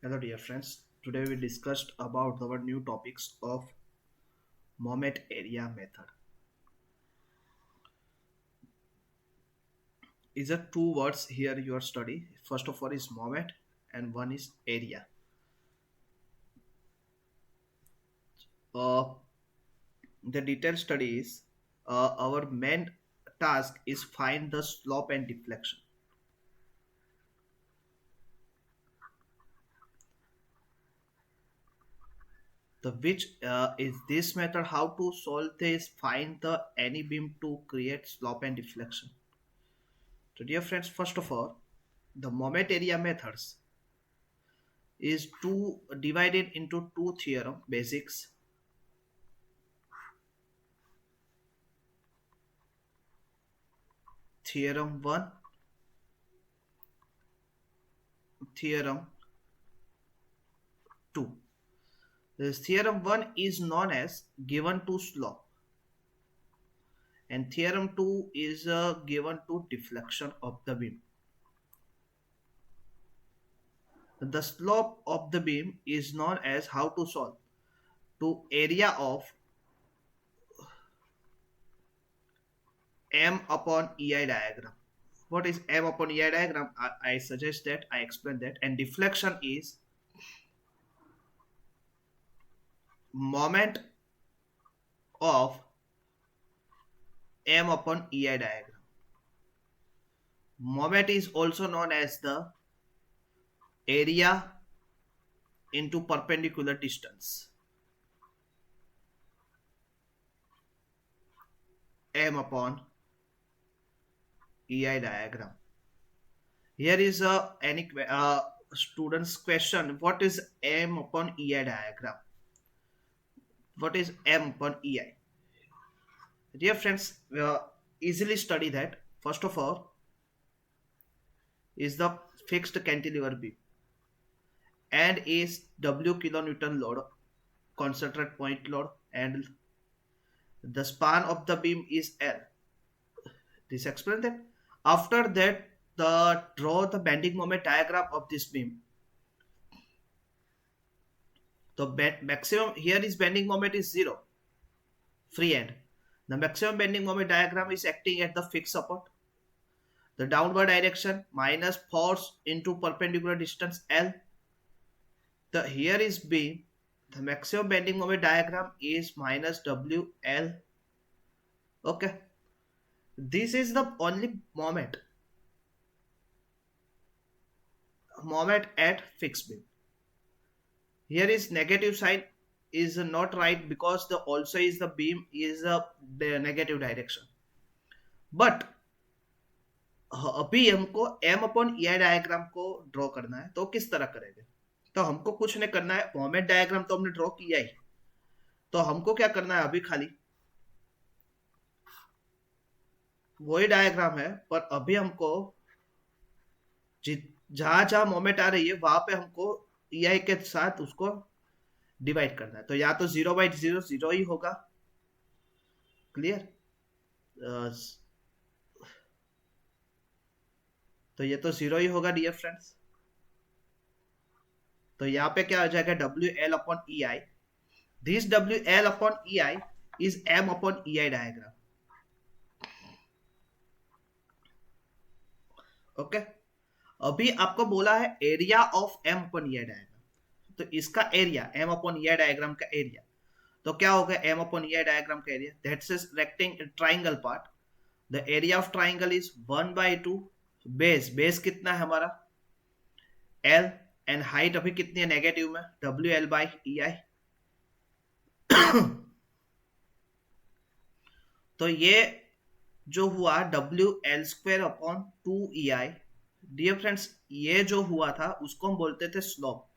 Hello dear friends. Today we discussed about our new topics of moment area method. Is a two words here your study. First of all is moment and one is area. Uh, the detailed study is our main task is find the slope and deflection. The which is this method how to solve this find the any beam to create slope and deflection. So dear friends, first of all, the moment area methods is two divided into two theorem basics. Theorem 1, theorem 2. This theorem 1 is known as given to slope and theorem 2 is given to deflection of the beam. The slope of the beam is known as how to solve to area of M upon EI diagram. What is M upon EI diagram? I suggest that I explain that. And deflection is moment of M upon EI diagram. Moment is also known as the area into perpendicular distance. M upon EI diagram. Here is any student's question. What is M upon EI diagram? What is M upon EI? Dear friends, easily study that. First of all, is the fixed cantilever beam and is W kilonewton load, concentrate point load, and the span of the beam is L. This explains that. After that, draw the bending moment diagram of this beam. The maximum here is bending moment is 0, free end. The maximum bending moment diagram is acting at the fixed support. The downward direction minus force into perpendicular distance L. The here is beam. The maximum bending moment diagram is minus WL. Okay. This is the only moment at fixed beam. Here is negative sign is not right because the also is the beam is the negative direction. But अभी हमको M upon EI diagram को draw करना है तो किस तरह करेंगे? तो हमको कुछ नहीं करना है, मोमेंट डायग्राम तो हमने ड्रॉ किया ही, तो हमको क्या करना है अभी खाली वही डायग्राम है, पर अभी हमको जहां जहां मोमेंट आ रही है वहां पे हमको EI के साथ उसको डिवाइड करना है. तो या तो 0/0 0 ही होगा. क्लियर? तो ये तो 0 ही होगा डियर फ्रेंड्स. तो यहाँ पे क्या हो जाएगा WL upon EI. This WL upon EI is M upon EI diagram. Okay. अभी आपको बोला है area of M upon EI diagram, तो इसका area M upon EI diagram का एरिया तो क्या होगा M अपॉन EI डायग्राम का area, that's is rectangle triangle part. The area of triangle is 1/2 base कितना है हमारा L एंड हाइट अभी कितनी है नेगेटिव में WL/EI. तो ये जो हुआ WL² upon 2EI. Dear friends, ये जो हुआ था उसको हम बोलते थे स्लोप.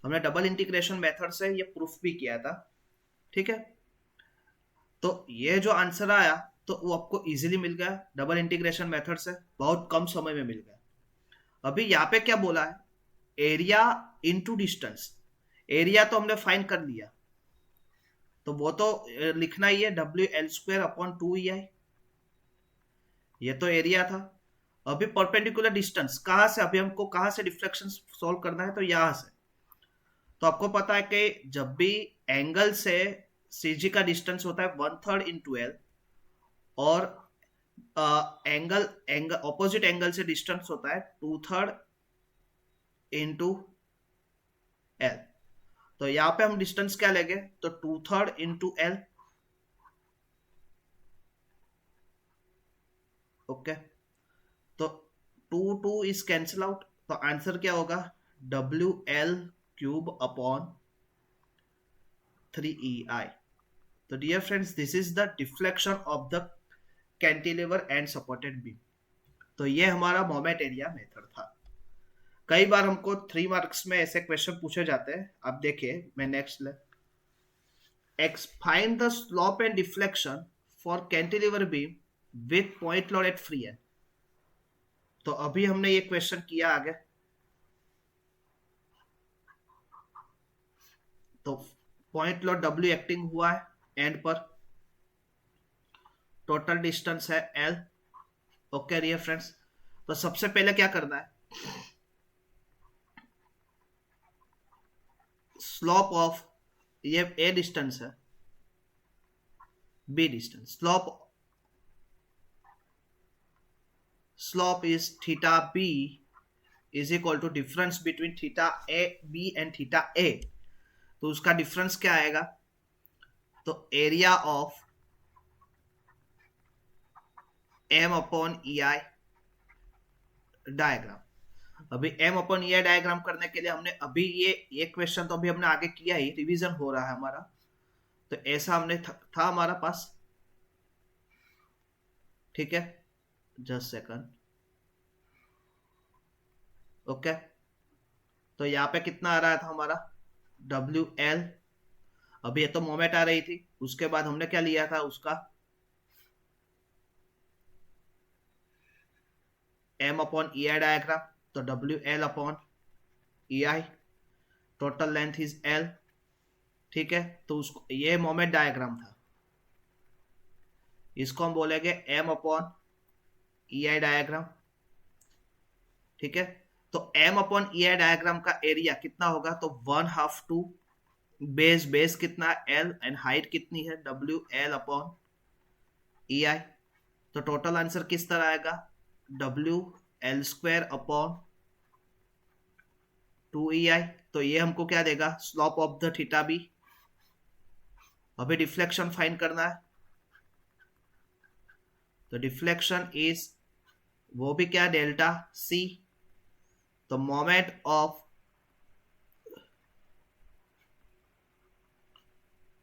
हमने डबल इंटीग्रेशन मेथड से ये प्रूफ भी किया था. ठीक है, तो ये जो आंसर आया तो वो आपको इजीली मिल गया डबल इंटीग्रेशन मेथड से, बहुत कम समय में मिल गया. अभी यहाँ पे क्या बोला है, एरिया इनटू डिस्टेंस. एरिया तो हमने फाइंड कर लिया, तो वो तो लिखना ही है WL² अपॉन 2EI. ये तो एरिया था. अभी परपेंडिकुलर डिस्टेंस कहां से, अभी हमको कहां से डिफ्लेक्शन सॉल्व करना है, तो यहां से। तो आपको पता है कि जब भी एंगल से सीजी का डिस्टेंस होता है 1/3 इंटू एल, और एंगल एंगल ऑपोजिट एंगल से डिस्टेंस होता है 2/3 इंटू एल। तो यहां पे हम डिस्टेंस क्या लेंगे, तो 2/3 इंटू एल। ओके, तो 2 इज कैंसिल आउट, तो आंसर क्या होगा, WL³ अपॉन 3EI। तो dear friends, this is the deflection of the cantilever and supported beam. तो ये हमारा मोमेंट एरिया मेथड था। कई बार हमको 3 मार्क्स में ऐसे क्वेश्चन पूछे जाते हैं। आप देखिए, मैं नेक्स्ट ले, find the slope and deflection for cantilever beam width point load at free and. तो अभी हमने ये क्वेश्चन किया आगे। तो पॉइंट लोड W एक्टिंग हुआ है एंड पर, टोटल डिस्टेंस है L। ओके डियर फ्रेंड्स, तो सबसे पहले क्या करना है, स्लोप ऑफ, ये A डिस्टेंस है, B distance, slope is theta B is equal to difference between theta A B and theta A। तो उसका डिफरेंस क्या आएगा, तो area of M upon EI diagram. अभी M अपॉन EI डायग्राम करने के लिए हमने अभी ये क्वेश्चन तो अभी हमने आगे किया ही, रिवीजन हो रहा है हमारा। तो ऐसा हमने था हमारा पास, ठीक है, जस्ट सेकंड। ओके, तो यहाँ पे कितना आ रहा था हमारा, WL। अभी ये तो मोमेंट आ रही थी, उसके बाद हमने क्या लिया था उसका, M अपॉन EI डायग्राम। तो WL upon EI, total length is L, ठीक है। तो उसको, ये मोमेंट डायग्राम था, इसको हम बोलेंगे M अपॉन EI डायग्राम, ठीक है। तो M अपॉन EI डायग्राम का एरिया कितना होगा, तो 1/2 टू बेस कितना L एंड हाइट कितनी है WL अपॉन EI। तो टोटल आंसर किस तरह आएगा, WL² अपॉन 2EI। तो ये हमको क्या देगा, slope of the theta B। अभी डिफ्लेक्शन फाइंड करना है, तो डिफ्लेक्शन इज, वो भी क्या, डेल्टा C। तो moment of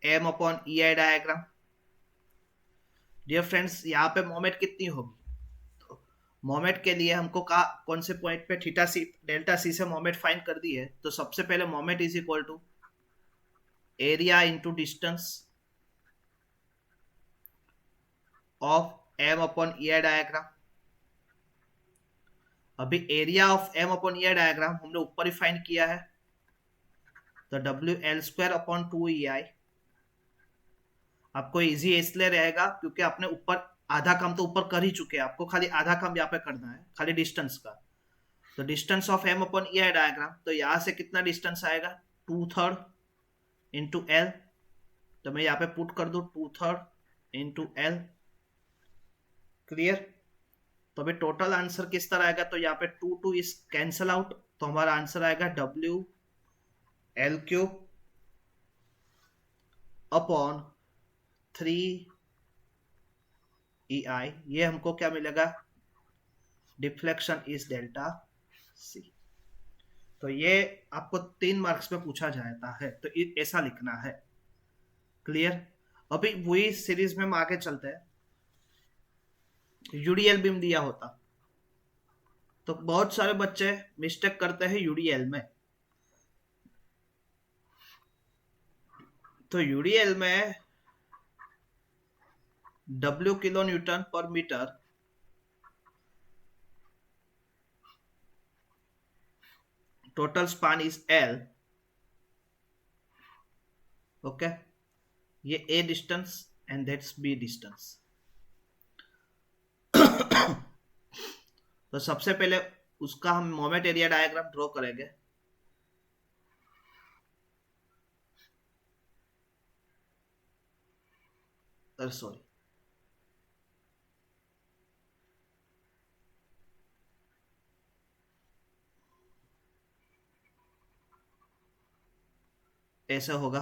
M upon EI diagram. Dear friends, यहाँ पे मोमेंट कितनी होगी, तो मोमेंट के लिए हमको कौन से पॉइंट पे थीटा C डेल्टा C से मोमेंट फाइंड कर दी है। तो सबसे पहले moment is equal to area into distance of M upon EI diagram. अभी area of M upon EI diagram हमने ऊपर ही फाइंड किया है, तो WL² अपॉन 2EI। आपको इजी इसलिए रहेगा क्योंकि आपने ऊपर आधा काम तो ऊपर कर ही चुके हैं, आपको खाली आधा काम यहाँ पे करना है, खाली डिस्टेंस का। तो distance of M upon EI diagram, तो यहाँ से कितना डिस्टेंस आएगा, 2/3 इंटू L। तो मैं यहाँ पे पुट कर दू 2/3 इंटू L, क्लियर। तो अभी टोटल आंसर किस तरह आएगा, तो यहाँ पे 2 इज कैंसल आउट, तो हमारा आंसर आएगा WL³ अपॉन 3EI। ये हमको क्या मिलेगा, डिफ्लेक्शन इज डेल्टा C। तो ये आपको 3 मार्क्स में पूछा जाता है, तो ऐसा लिखना है, क्लियर। अभी वही सीरीज में हम आगे चलते हैं। यूडीएल बीम दिया होता, तो बहुत सारे बच्चे मिस्टेक करते हैं यूडीएल में। तो यूडीएल में W किलो न्यूटन पर metre, total span is L। Okay, ये A distance and that's B distance. तो सबसे पहले उसका हम मोमेंट एरिया डायग्राम ड्रॉ करेंगे। सॉरी, ऐसा होगा,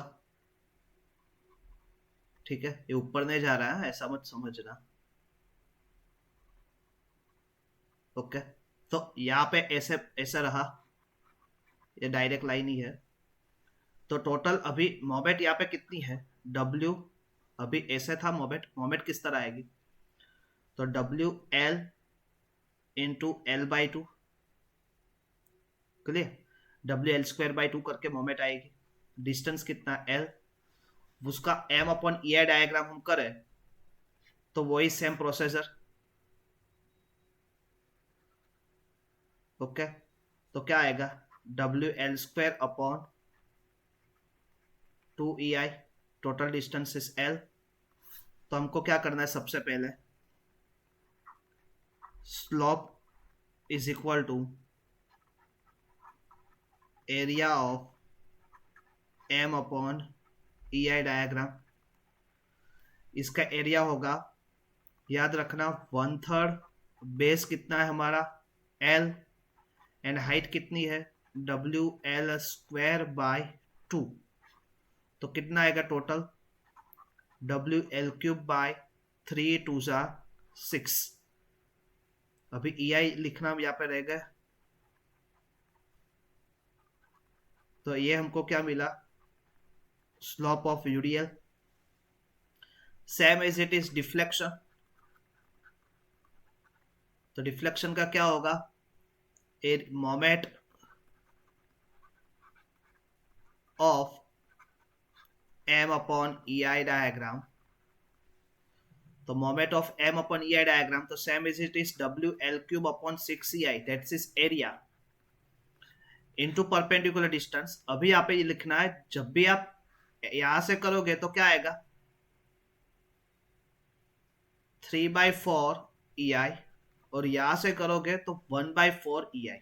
ठीक है, ये ऊपर नहीं जा रहा है, ऐसा मत समझना। ओके, तो यहाँ पे ऐसे ऐसा रहा, ये डायरेक्ट लाइन ही है। तो टोटल अभी मोमेंट यहाँ पे कितनी है, W, अभी ऐसे था मोमेंट, मोमेंट किस तरह आएगी, तो WL into L/2, clear, WL²/2 करके मोमेंट आएगी। डिस्टेंस कितना L, उसका M/EI डायग्राम हम करें तो वही सेम प्रोसेसर। ओके, तो क्या आएगा, WL²/2EI, total distance is L। तो हमको क्या करना है, सबसे पहले slope is equal to area of M/EI diagram. इसका एरिया होगा, याद रखना, 1/3, बेस कितना है हमारा L, एंड हाइट कितनी है WL²/2। तो कितना आएगा टोटल, WL³/3×2=6। अभी EI लिखना यहाँ पे रहेगा। तो ये हमको क्या मिला, slope of UDL, same as it is deflection. तो डिफ्लेक्शन का क्या होगा, मोमेंट ऑफ M/EI डायग्राम। तो मोमेंट ऑफ M/EI डायग्राम, तो same as it is WL³/6EI, that's is area, into perpendicular distance. अभी यहाँ पे ये लिखना है, जब भी आप यहां से करोगे तो क्या आएगा, 3/4EI, और यहां से करोगे तो 1/4EI,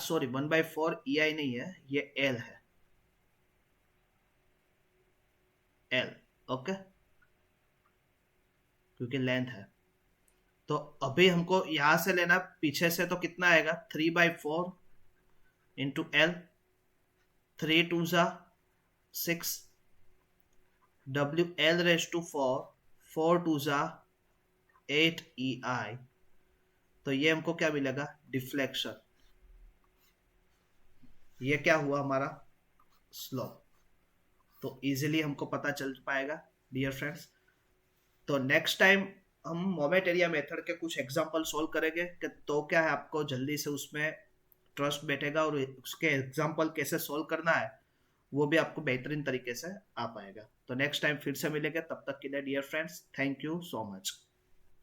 सॉरी 1/4EI नहीं है, ये L है, L, ओके, क्योंकि लेंथ है। तो अभी हमको यहां से लेना, पीछे से, तो कितना आएगा, 3/4 × L, 3×2=6, WL⁴, 4×2=8EI। तो ये हमको क्या मिलेगा, डिफ्लेक्शन। ये क्या हुआ हमारा, स्लोप। तो इजीली हमको पता चल पाएगा डियर फ्रेंड्स। तो नेक्स्ट टाइम हम मोमेंट एरिया मेथड के कुछ एग्जांपल सॉल्व करेंगे कि तो क्या है, आपको जल्दी से उसमें ट्रस्ट बैठेगा और उसके एग्जांपल कैसे सॉल्व करना है वो भी आपको बेहतरीन तरीके से आ पाएगा। तो नेक्स्ट टाइम फिर से मिलेंगे, तब तक के लिए dear friends, thank you so much.